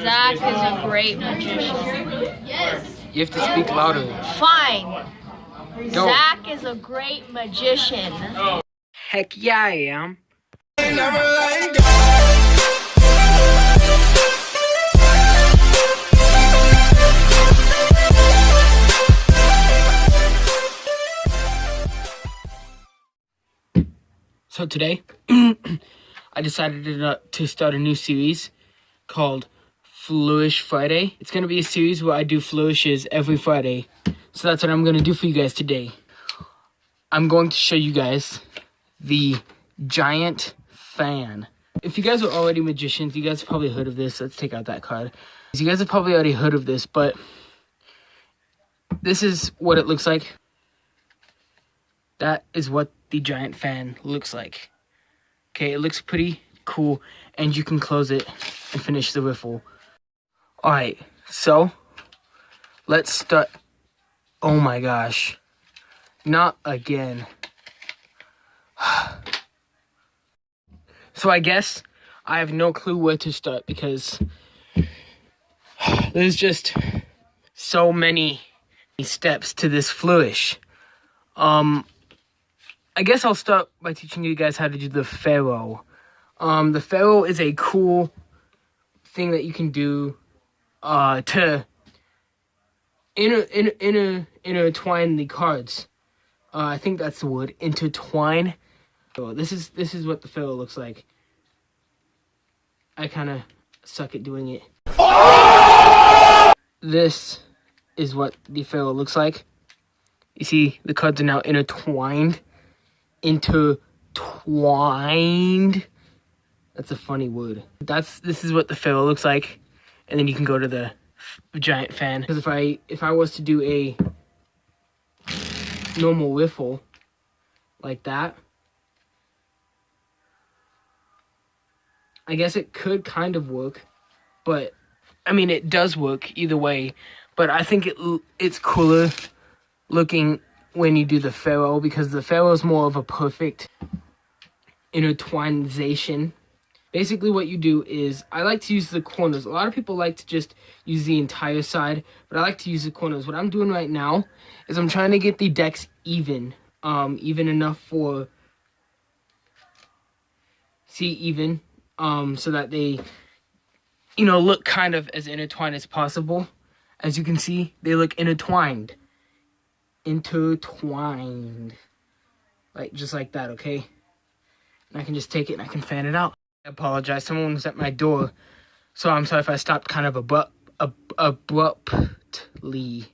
Zach is a great magician. You have to speak louder. Fine. Go. Zach is a great magician. Heck yeah, I am. So today, I decided to start a new series called Flourish Friday. It's going to be a series where I do flourishes every Friday. So that's what I'm going to do for you guys today. I'm going to show you guys the giant fan. If you guys are already magicians, you guys have probably heard of this. Let's take out that card. You guys have probably already heard of this, but this is what it looks like. That is what the giant fan looks like. Okay, it looks pretty cool, and you can close it and finish the riffle. Alright, so let's start. Oh my gosh. Not again. So I guess I have no clue where to start because there's just so many steps to this flourish. I guess I'll start by teaching you guys how to do the pharaoh. The pharaoh is a cool thing that you can do to intertwine the cards. I think that's the word, intertwine. So this is what the pharaoh looks like. I kind of suck at doing it. This is what the pharaoh looks like. You see, the cards are now intertwined. Intertwined. That's a funny word. This is what the pharaoh looks like, and then you can go to the giant fan. Because if I was to do a normal riffle like that, I guess it could kind of work, but I mean it does work either way. But I think it's cooler looking when you do the pharaoh, because the pharaoh is more of a perfect intertwinization. Basically what you do is, I like to use the corners. A lot of people like to just use the entire side, but I like to use the corners. What I'm doing right now is I'm trying to get the decks even enough for, even, so that they, look kind of as intertwined as possible. As you can see, they look intertwined. Intertwined, like just like that. Okay, and I can just take it and I can fan it out. I apologize, someone was at my door, so I'm sorry if I stopped kind of abruptly.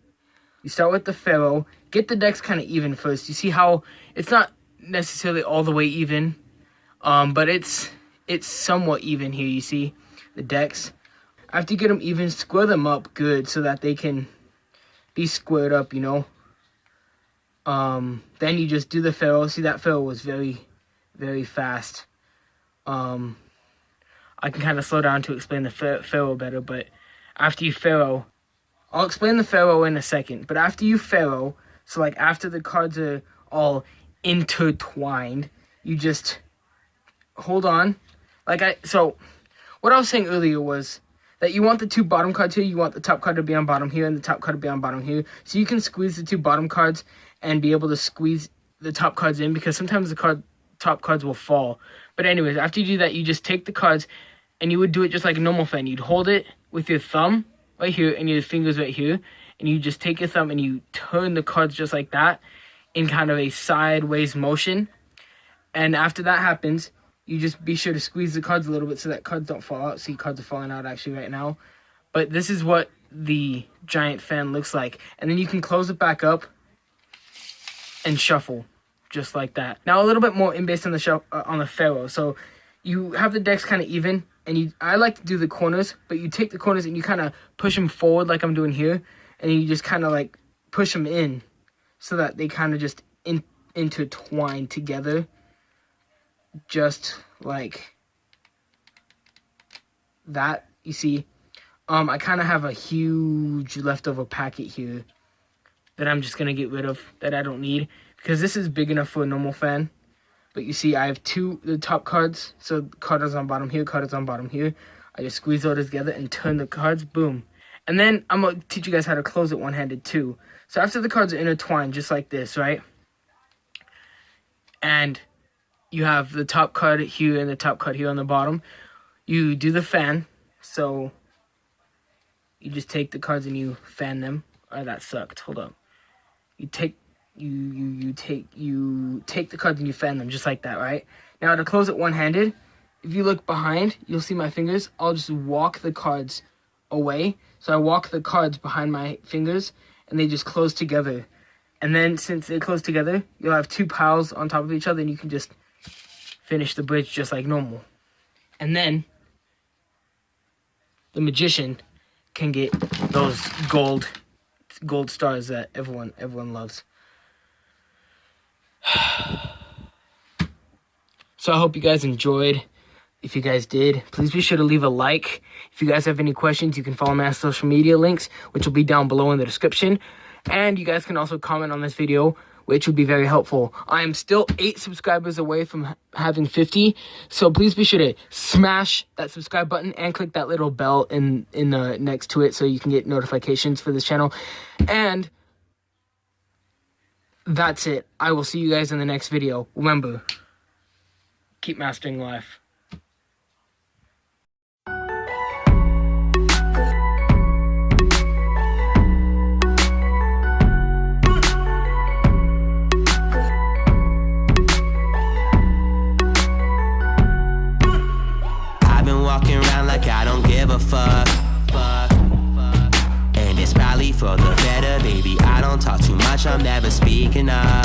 You start with the pharaoh. Get the decks kind of even first. You see how it's not necessarily all the way even, but it's somewhat even here. You see the decks. After you get them even, square them up good so that they can be squared up, then you just do the pharaoh. See, that pharaoh was very, very fast. I can kind of slow down to explain the pharaoh better, but after you pharaoh, I'll explain the pharaoh in a second, but after you pharaoh, so like after the cards are all intertwined, you just hold on. So what I was saying earlier was that you want the two bottom cards here, you want the top card to be on bottom here, and the top card to be on bottom here. So you can squeeze the two bottom cards and be able to squeeze the top cards in, because sometimes the top cards will fall. But anyways, after you do that, you just take the cards, and you would do it just like a normal fan. You'd hold it with your thumb right here and your fingers right here, and you just take your thumb and you turn the cards just like that in kind of a sideways motion. And after that happens, you just be sure to squeeze the cards a little bit so that cards don't fall out. See, cards are falling out actually right now. But this is what the giant fan looks like. And then you can close it back up and shuffle just like that. Now a little bit more in based on the pharaoh. So you have the decks kind of even, and I like to do the corners, but you take the corners and you kind of push them forward like I'm doing here, and you just kind of like push them in so that they kind of just intertwine together, just like that. You see, I kind of have a huge leftover packet here that I'm just going to get rid of, that I don't need, because this is big enough for a normal fan. But you see, I have the top cards, so card is on bottom here, card is on bottom here. I just squeeze all together and turn the cards, boom. And then I'm going to teach you guys how to close it one-handed too. So after the cards are intertwined, just like this, right? And you have the top card here and the top card here on the bottom. You do the fan. So you just take the cards and you fan them. Oh, that sucked. Hold up. You take the cards and you fan them just like that, right? Now to close it one-handed, if you look behind, you'll see my fingers. I'll just walk the cards away. So I walk the cards behind my fingers and they just close together. And then since they close together, you'll have two piles on top of each other and you can just finish the bridge just like normal. And then the magician can get those gold stars that everyone loves. So I hope you guys enjoyed. If you guys did, please be sure to leave a like. If you guys have any questions, you can follow my social media links, which will be down below in the description. And you guys can also comment on this video, which would be very helpful. I am still 8 subscribers away from having 50, so please be sure to smash that subscribe button and click that little bell in the next to it so you can get notifications for this channel. And that's it. I will see you guys in the next video. Remember, keep mastering life. Walking around like I don't give a fuck. And it's probably for the better, baby. I don't talk too much, I'm never speaking up.